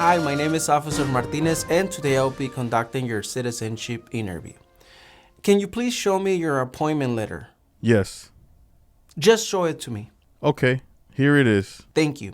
Hi, my name is Officer Martinez, and today I'll be conducting your citizenship interview. Can you please show me your appointment letter? Yes. Just show it to me. Okay, here it is. Thank you.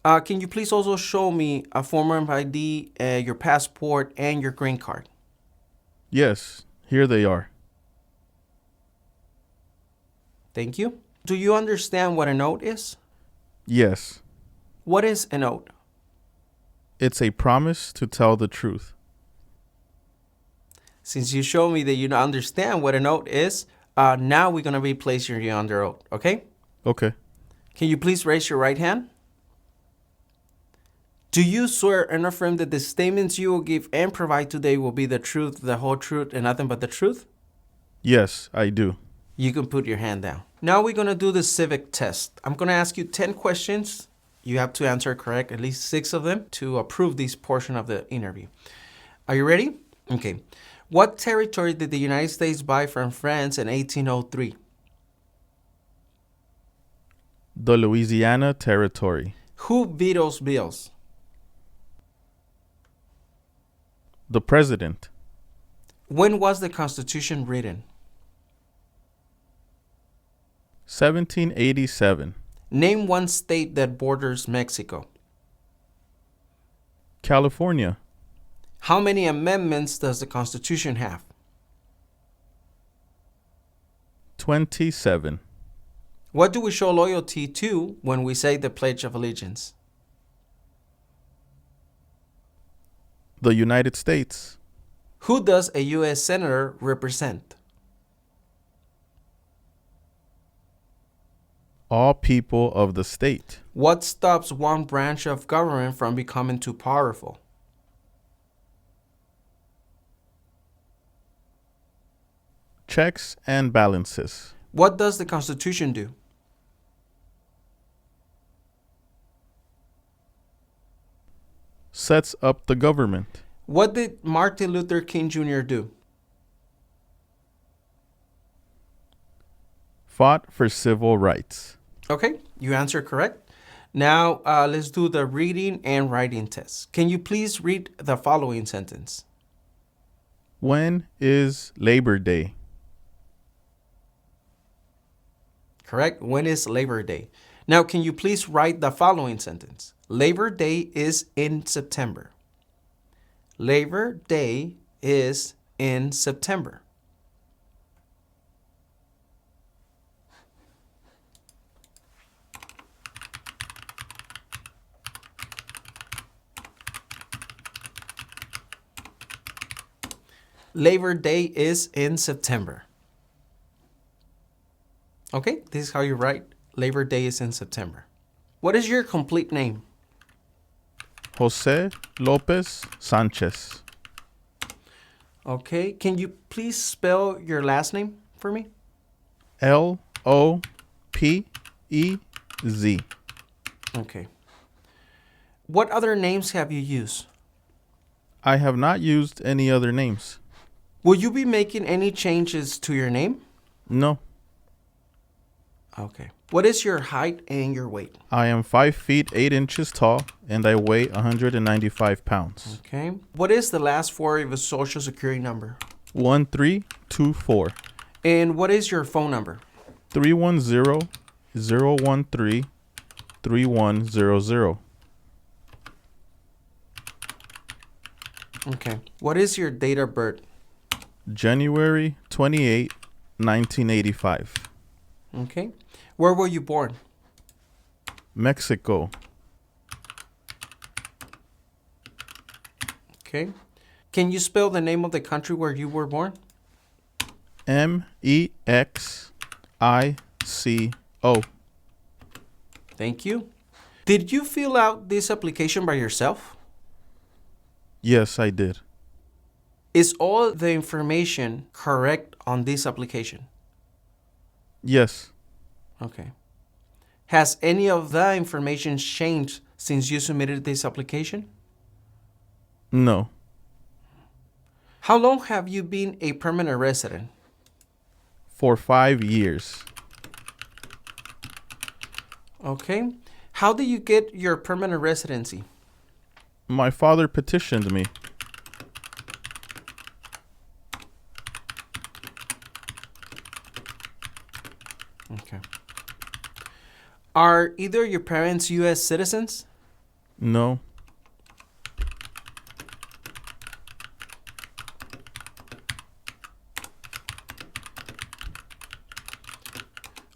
Can you please also show me a form of ID, your passport, and your green card? Yes, here they are. Thank you. Do you understand what an oath is? Yes. What is an oath? It's a promise to tell the truth. Since you showed me that you don't understand what an oath is, now we're going to be placing you under oath, okay? Okay. Can you please raise your right hand? Do you swear and affirm that the statements you will give and provide today will be the truth, the whole truth, and nothing but the truth? Yes, I do. You can put your hand down. Now we're going to do the civic test. I'm going to ask you 10 questions. You have to answer correct, at least 6 of them, to approve this portion of the interview. Are you ready? Okay. What territory did the United States buy from France in 1803? The Louisiana Territory. Who vetoes bills? The President. When was the Constitution written? 1787. Name one state that borders Mexico. California. How many amendments does the Constitution have? 27. What do we show loyalty to when we say the Pledge of Allegiance? The United States. Who does a U.S. Senator represent? All people of the state. What stops one branch of government from becoming too powerful? Checks and balances. What does the Constitution do? Sets up the government. What did Martin Luther King Jr. do? Fought for civil rights. Okay, you answered correct. Now let's do the reading and writing test. Can you please read the following sentence? When is Labor Day? Correct. When is Labor Day? Now, can you please write the following sentence? Labor Day is in September. Labor Day is in September. Labor Day is in September. Okay, this is how you write Labor Day is in September. What is your complete name? Jose Lopez Sanchez. Okay, can you please spell your last name for me? Lopez. Okay. What other names have you used? I have not used any other names. Will you be making any changes to your name? No. Okay. What is your height and your weight? I am 5 feet 8 inches tall and I weigh 195 pounds. Okay. What is the last 4 of your social security number? 1324. And what is your phone number? 310-013-3100. Okay. What is your date of birth? January 28, 1985. Okay. Where were you born? Mexico. Okay. Can you spell the name of the country where you were born? Mexico. Thank you. Did you fill out this application by yourself? Yes, I did. Is all the information correct on this application? Yes. Okay. Has any of the information changed since you submitted this application? No. How long have you been a permanent resident? For 5 years. Okay. How did you get your permanent residency? My father petitioned me. Okay. Are either your parents U.S. citizens? No.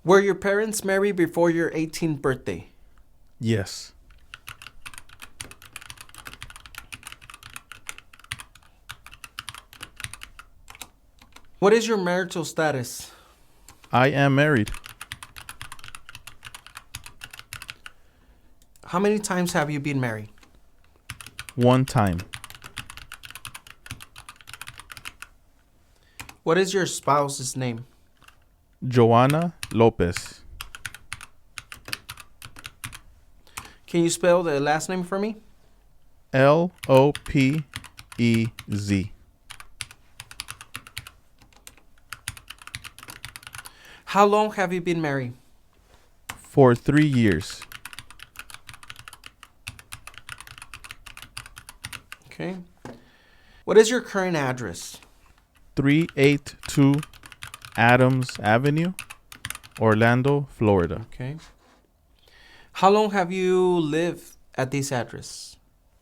Were your parents married before your 18th birthday? Yes. What is your marital status? I am married. How many times have you been married? 1 time. What is your spouse's name? Joanna Lopez. Can you spell the last name for me? Lopez. How long have you been married? For 3 years. Okay. What is your current address? 382 Adams Avenue, Orlando, Florida. Okay. How long have you lived at this address?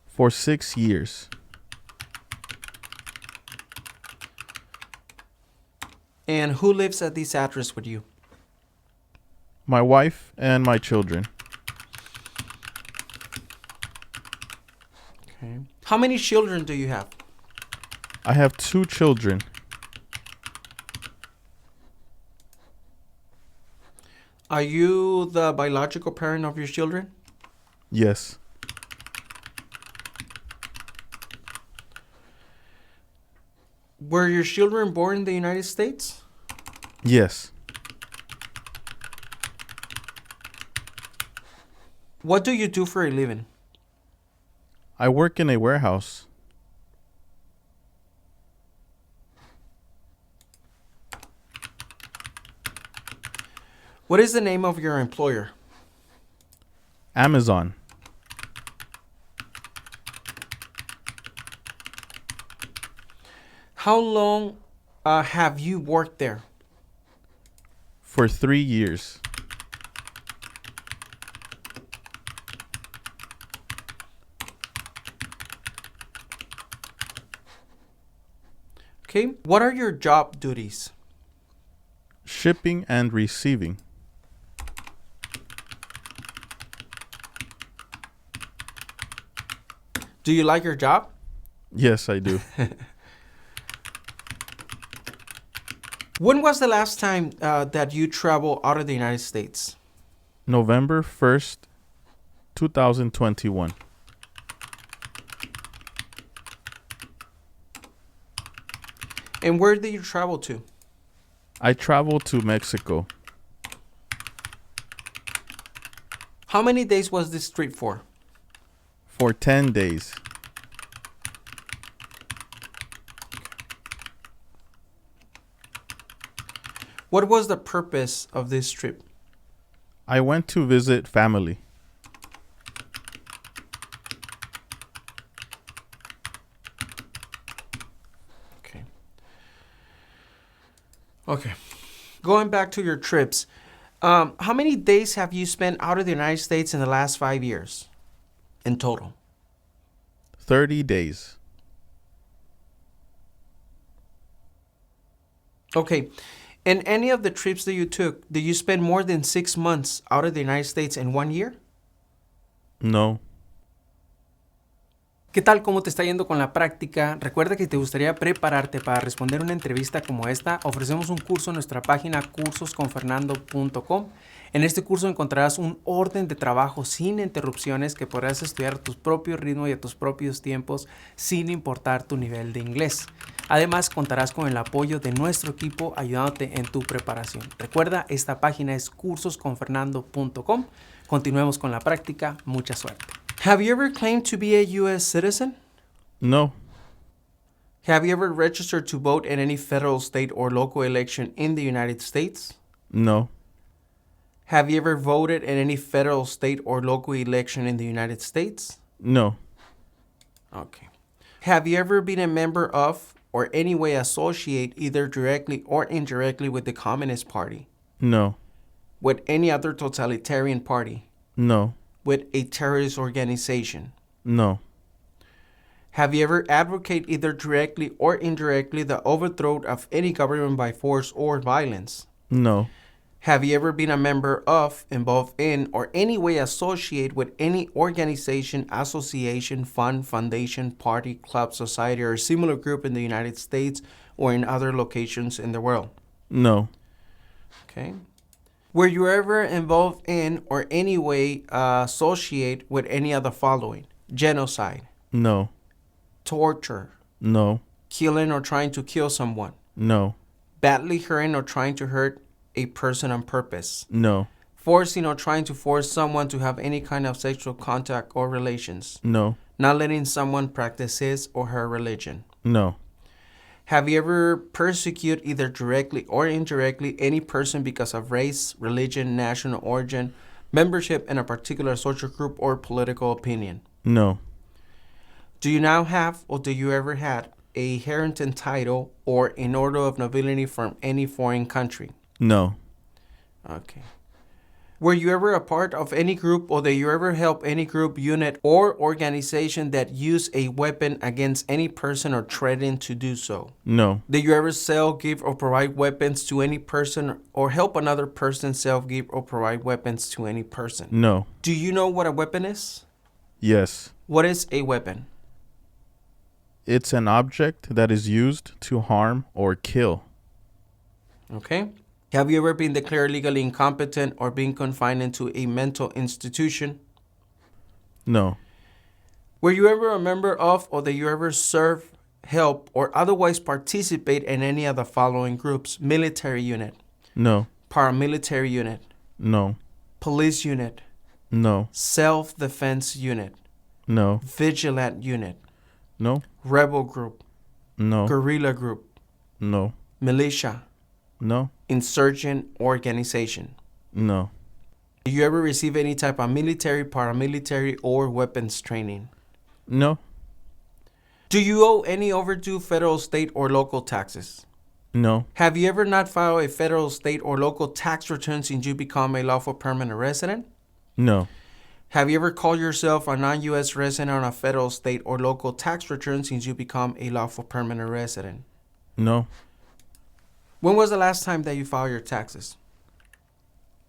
For 6 years. And who lives at this address with you? My wife and my children. Okay. How many children do you have? I have 2 children. Are you the biological parent of your children? Yes. Were your children born in the United States? Yes. What do you do for a living? I work in a warehouse. What is the name of your employer? Amazon. How long have you worked there? For 3 years. Okay. What are your job duties? Shipping and receiving. Do you like your job? Yes, I do. When was the last time that you traveled out of the United States? November 1st, 2021. And where did you travel to? I traveled to Mexico. How many days was this trip for? For 10 days. What was the purpose of this trip? I went to visit family. Okay. Okay. Going back to your trips, how many days have you spent out of the United States in the last 5 years in total? 30 days. Okay. In any of the trips that you took, did you spend more than 6 months out of the United States in 1 year? No. ¿Qué tal? ¿Cómo te está yendo con la práctica? Recuerda que te gustaría prepararte para responder una entrevista como esta. Ofrecemos un curso en nuestra página cursosconfernando.com. En este curso encontrarás un orden de trabajo sin interrupciones que podrás estudiar a tu propio ritmo y a tus propios tiempos sin importar tu nivel de inglés. Además, contarás con el apoyo de nuestro equipo ayudándote en tu preparación. Recuerda, esta página es cursosconfernando.com. Continuemos con la práctica. Mucha suerte. Have you ever claimed to be a U.S. citizen? No. Have you ever registered to vote in any federal, state, or local election in the United States? No. Have you ever voted in any federal, state, or local election in the United States? No. Okay. Have you ever been a member of or any way associate either directly or indirectly with the Communist Party? No. With any other totalitarian party? No. With a terrorist organization? No. Have you ever advocated either directly or indirectly the overthrow of any government by force or violence? No. Have you ever been a member of, involved in, or any way associate with any organization, association, fund, foundation, party, club, society, or similar group in the United States or in other locations in the world? No. Okay. Were you ever involved in or any way associate with any of the following? Genocide, No. torture, No. killing or trying to kill someone, No. badly hurting or trying to hurt a person on purpose, No. forcing or trying to force someone to have any kind of sexual contact or relations, No. not letting someone practice his or her religion. No. Have you ever persecuted either directly or indirectly any person because of race, religion, national origin, membership in a particular social group, or political opinion? No. Do you now have or do you ever had a heritage title or an order of nobility from any foreign country? No. Okay. Were you ever a part of any group or did you ever help any group, unit, or organization that use a weapon against any person or threaten to do so? No. Did you ever sell, give, or provide weapons to any person or help another person sell, give, or provide weapons to any person? No. Do you know what a weapon is? Yes. What is a weapon? It's an object that is used to harm or kill. Okay. Have you ever been declared legally incompetent or been confined into a mental institution? No. Were you ever a member of or did you ever serve, help, or otherwise participate in any of the following groups? Military unit, No. paramilitary unit, No. police unit, No. self-defense unit, No. vigilant unit, No. rebel group, No. guerrilla group, No. militia, No. insurgent organization? No. Do you ever receive any type of military, paramilitary, or weapons training? No. Do you owe any overdue federal, state, or local taxes? No. Have you ever not filed a federal, state, or local tax return since you become a lawful permanent resident? No. Have you ever called yourself a non-U.S. resident on a federal, state, or local tax return since you become a lawful permanent resident? No. When was the last time that you filed your taxes?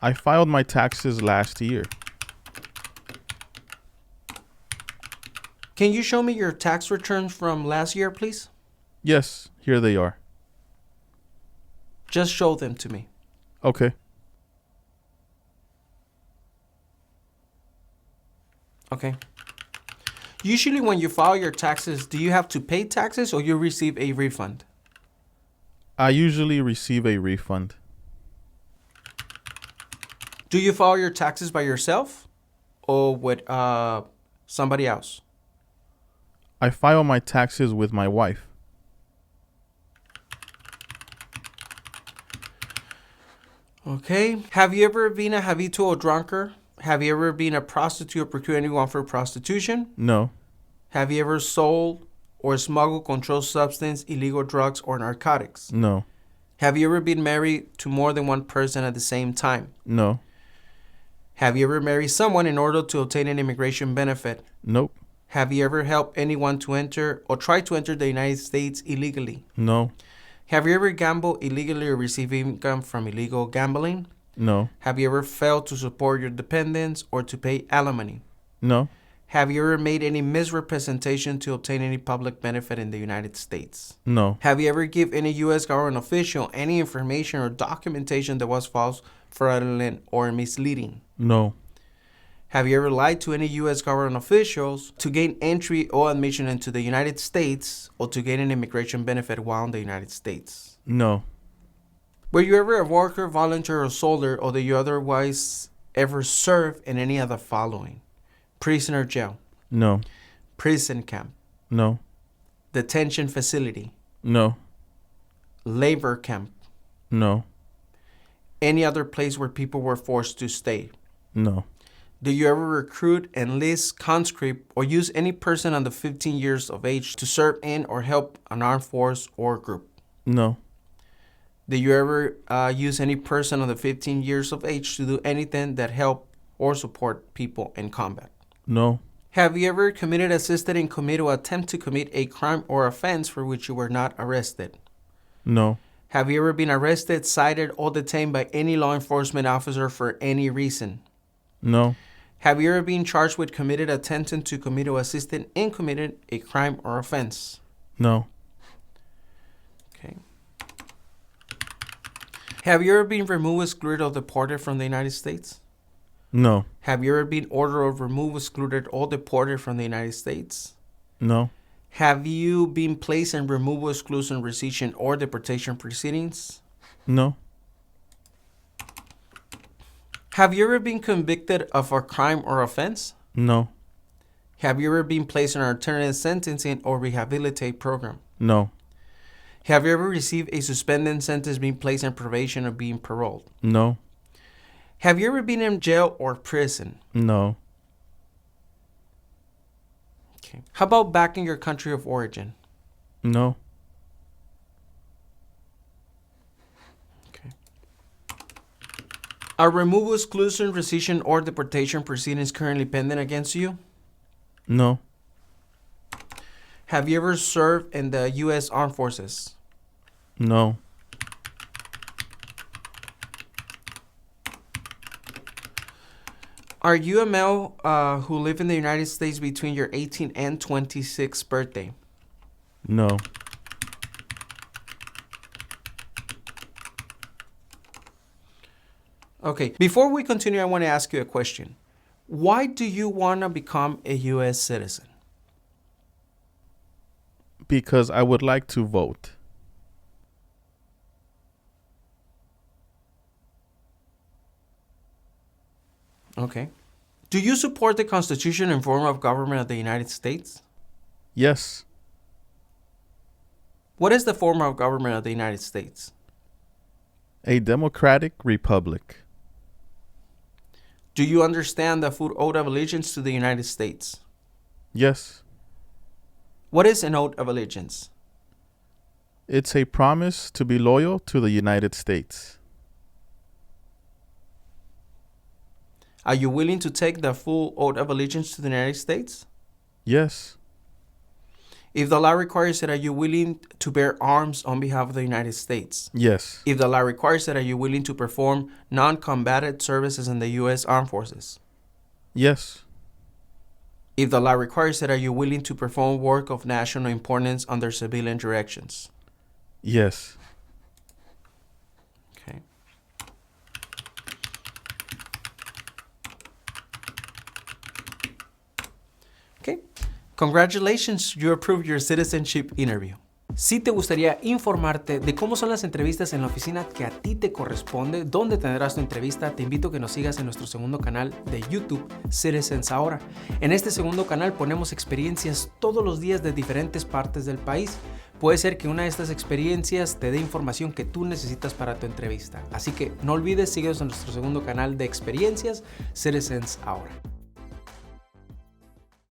I filed my taxes last year. Can you show me your tax returns from last year, please? Yes, here they are. Just show them to me. Okay. Okay. Usually when you file your taxes, do you have to pay taxes or you receive a refund? I usually receive a refund. Do you file your taxes by yourself or with somebody else? I file my taxes with my wife. Okay. Have you ever been a habitual drunkard? Have you ever been a prostitute or procured anyone for prostitution? No. Have you ever sold or smuggled controlled substance, illegal drugs, or narcotics? No. Have you ever been married to more than one person at the same time? No. Have you ever married someone in order to obtain an immigration benefit? Nope. Have you ever helped anyone to enter or try to enter the United States illegally? No. Have you ever gambled illegally or received income from illegal gambling? No. Have you ever failed to support your dependents or to pay alimony? No. Have you ever made any misrepresentation to obtain any public benefit in the United States? No. Have you ever given any U.S. government official any information or documentation that was false, fraudulent, or misleading? No. Have you ever lied to any U.S. government officials to gain entry or admission into the United States or to gain an immigration benefit while in the United States? No. Were you ever a worker, volunteer, or soldier, or did you otherwise ever serve in any of the following? Prisoner jail, No. prison camp, No. detention facility, No. labor camp, No. any other place where people were forced to stay, No. Did you ever recruit, enlist, conscript, or use any person under 15 years of age to serve in or help an armed force or group? No. Did you ever use any person under 15 years of age to do anything that help or support people in combat? No. Have you ever committed, assisted in, commit, or attempt to commit a crime or offense for which you were not arrested? No. Have you ever been arrested, cited, or detained by any law enforcement officer for any reason? No. Have you ever been charged with committed, attempting to commit, or assisted in committing a crime or offense? No. Okay. Have you ever been removed, excluded, or deported from the United States? No. Have you ever been ordered of removed, excluded, or deported from the United States? No. Have you been placed in removal, exclusion, rescission, or deportation proceedings? No. Have you ever been convicted of a crime or offense? No. Have you ever been placed in an alternative sentencing or rehabilitate program? No. Have you ever received a suspended sentence, being placed in probation, or being paroled? No. Have you ever been in jail or prison? No. Okay. How about back in your country of origin? No. Okay. Are removal, exclusion, rescission, or deportation proceedings currently pending against you? No. Have you ever served in the U.S. Armed Forces? No. Are you a male who live in the United States between your 18th and 26th birthday? No. Okay, before we continue, I want to ask you a question. Why do you want to become a U.S. citizen? Because I would like to vote. Okay. Do you support the Constitution and form of government of the United States? Yes. What is the form of government of the United States? A democratic republic. Do you understand the full oath of allegiance to the United States? Yes. What is an oath of allegiance? It's a promise to be loyal to the United States. Are you willing to take the full oath of allegiance to the United States? Yes. If the law requires it, are you willing to bear arms on behalf of the United States? Yes. If the law requires it, are you willing to perform non-combatant services in the U.S. Armed Forces? Yes. If the law requires it, are you willing to perform work of national importance under civilian directions? Yes. Okay. Okay. Congratulations, you approved your citizenship interview. Si te gustaría informarte de cómo son las entrevistas en la oficina que a ti te corresponde, dónde tendrás tu entrevista, te invito a que nos sigas en nuestro segundo canal de YouTube, Citizens Ahora. En este segundo canal ponemos experiencias todos los días de diferentes partes del país. Puede ser que una de estas experiencias te dé información que tú necesitas para tu entrevista. Así que no olvides, síguenos en nuestro segundo canal de experiencias, Citizens Ahora.